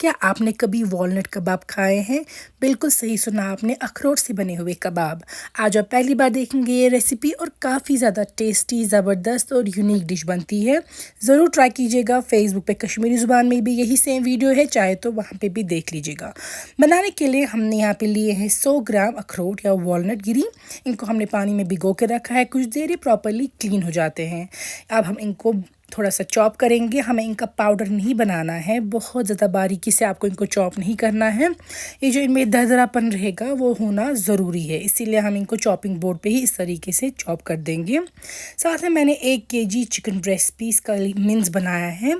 क्या आपने कभी वॉलनट कबाब खाए हैं? बिल्कुल सही सुना आपने, अखरोट से बने हुए कबाब। आज आप पहली बार देखेंगे ये रेसिपी और काफ़ी ज़्यादा टेस्टी, ज़बरदस्त और यूनिक डिश बनती है। ज़रूर ट्राई कीजिएगा। फेसबुक पे कश्मीरी ज़ुबान में भी यही सेम वीडियो है, चाहे तो वहाँ पे भी देख लीजिएगा। बनाने के लिए हमने यहाँ पे लिए हैं 100 ग्राम अखरोट या वॉलनट गिरी। इनको हमने पानी में भिगो के रखा है, कुछ देर ये प्रॉपरली क्लीन हो जाते हैं। अब हम इनको थोड़ा सा चॉप करेंगे। हमें इनका पाउडर नहीं बनाना है, बहुत ज़्यादा बारीकी से आपको इनको चॉप नहीं करना है। ये जो इनमें दरदरापन रहेगा वो होना ज़रूरी है, इसीलिए हम इनको चॉपिंग बोर्ड पे ही इस तरीके से चॉप कर देंगे। साथ में मैंने 1 केजी चिकन ब्रेस्ट पीस का मिंस बनाया है,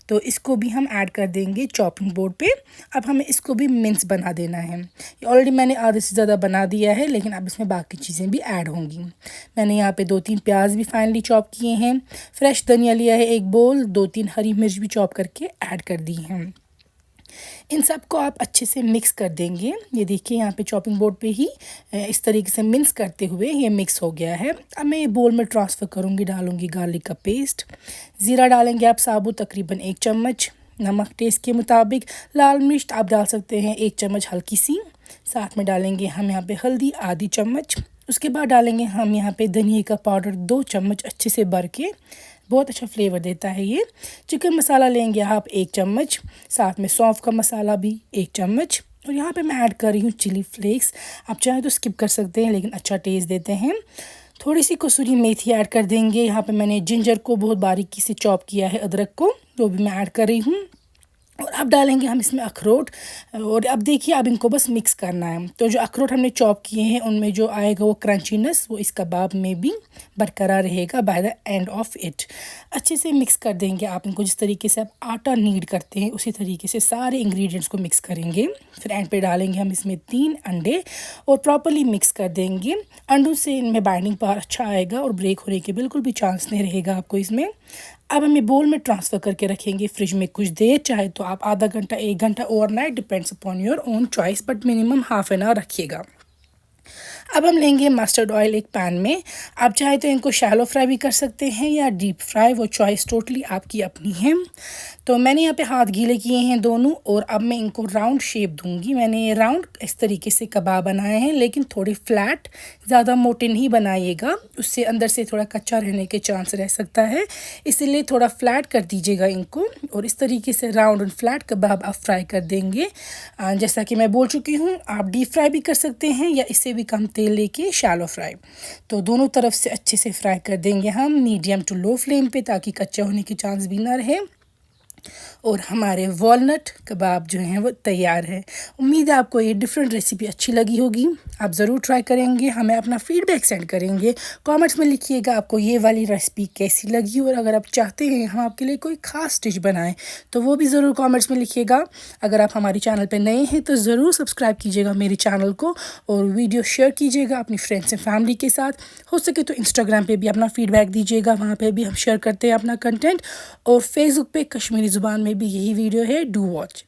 तो इसको भी हम ऐड कर देंगे चॉपिंग बोर्ड पे। अब हमें इसको भी मिंस बना देना है। ये ऑलरेडी मैंने आधे से ज़्यादा बना दिया है, लेकिन अब इसमें बाकी चीज़ें भी ऐड होंगी। मैंने यहाँ पे 2-3 प्याज भी फाइनली चॉप किए हैं। फ्रेश धनिया लिया है 1 बोल, 2-3 हरी मिर्च भी चॉप करके ऐड कर दी हैं। इन सब को आप अच्छे से मिक्स कर देंगे। ये देखिए यहाँ पे चॉपिंग बोर्ड पे ही इस तरीके से मिक्स करते हुए ये मिक्स हो गया है। अब मैं ये बोल में ट्रांसफ़र करूँगी, डालूँगी गार्लिक का पेस्ट, ज़ीरा डालेंगे आप साबुत तकरीबन 1 चम्मच, नमक टेस्ट के मुताबिक, लाल मिर्च आप डाल सकते हैं 1 चम्मच हल्की सी, साथ में डालेंगे हम यहाँ पे हल्दी आधी चम्मच। उसके बाद डालेंगे हम यहाँ पे धनिया का पाउडर 2 चम्मच अच्छे से भर के, बहुत अच्छा फ्लेवर देता है ये। चिकन मसाला लेंगे आप 1 चम्मच, साथ में सौंफ का मसाला भी 1 चम्मच, और यहाँ पे मैं ऐड कर रही हूँ चिली फ्लेक्स। आप चाहें तो स्किप कर सकते हैं, लेकिन अच्छा टेस्ट देते हैं। थोड़ी सी कसूरी मेथी ऐड कर देंगे। यहाँ पे मैंने जिंजर को बहुत बारीकी से चॉप किया है, अदरक को, वो भी मैं ऐड कर रही हूँ। और अब डालेंगे हम इसमें अखरोट, और अब देखिए अब इनको बस मिक्स करना है। तो जो अखरोट हमने चॉप किए हैं उनमें जो आएगा वो क्रंचीनेस वो इस कबाब में भी बरकरार रहेगा by the end of it. अच्छे से मिक्स कर देंगे आप इनको, जिस तरीके से आप आटा नीड करते हैं उसी तरीके से सारे इंग्रेडिएंट्स को मिक्स करेंगे। फिर एंड पे डालेंगे हम इसमें 3 अंडे और प्रॉपरली मिक्स कर देंगे। अंडों से इनमें बाइंडिंग पावर अच्छा आएगा और ब्रेक होने के बिल्कुल भी चांस नहीं रहेगा आपको इसमें। अब हम ये बोल में ट्रांसफ़र करके रखेंगे फ्रिज में कुछ देर, चाहे तो आप आधा घंटा 1 घंटा overnight, depends upon your own choice, but minimum half an hour रखिएगा। अब हम लेंगे मस्टर्ड ऑयल एक पैन में। आप चाहे तो इनको शैलो फ्राई भी कर सकते हैं या डीप फ्राई, वो चॉइस टोटली आपकी अपनी है। तो मैंने यहाँ पे हाथ गीले किए हैं दोनों, और अब मैं इनको राउंड शेप दूंगी। मैंने राउंड इस तरीके से कबाब बनाए हैं, लेकिन थोड़े फ्लैट, ज़्यादा मोटे नहीं बनाइएगा, उससे अंदर से थोड़ा कच्चा रहने के चांस रह सकता है, इसीलिए थोड़ा फ्लैट कर दीजिएगा इनको। और इस तरीके से राउंड और फ्लैट कबाब आप फ्राई कर देंगे। जैसा कि मैं बोल चुकी हूँ, आप डीप फ्राई भी कर सकते हैं या इससे भी कम तेल लेके शैलो फ्राई। तो दोनों तरफ से अच्छे से फ्राई कर देंगे हम मीडियम टू लो फ्लेम पे, ताकि कच्चा होने के चांस भी ना रहे। और हमारे वॉलनट कबाब जो हैं वो तैयार है। उम्मीद है आपको ये डिफरेंट रेसिपी अच्छी लगी होगी। आप ज़रूर ट्राई करेंगे, हमें अपना फीडबैक सेंड करेंगे। कमेंट्स में लिखिएगा आपको ये वाली रेसिपी कैसी लगी, और अगर आप चाहते हैं हम आपके लिए कोई ख़ास डिश बनाएं तो वो भी ज़रूर कमेंट्स में लिखिएगा। अगर आप हमारे चैनल पर नए हैं तो ज़रूर सब्सक्राइब कीजिएगा मेरे चैनल को, और वीडियो शेयर कीजिएगा अपनी फ्रेंड्स एंड फैमिली के साथ। हो सके तो इंस्टाग्राम पे भी अपना फीडबैक दीजिएगा, वहाँ पे भी हम शेयर करते हैं अपना कंटेंट। और फेसबुक पे कश्मीरी ज़ुबान में भी यही वीडियो है, डू वॉच।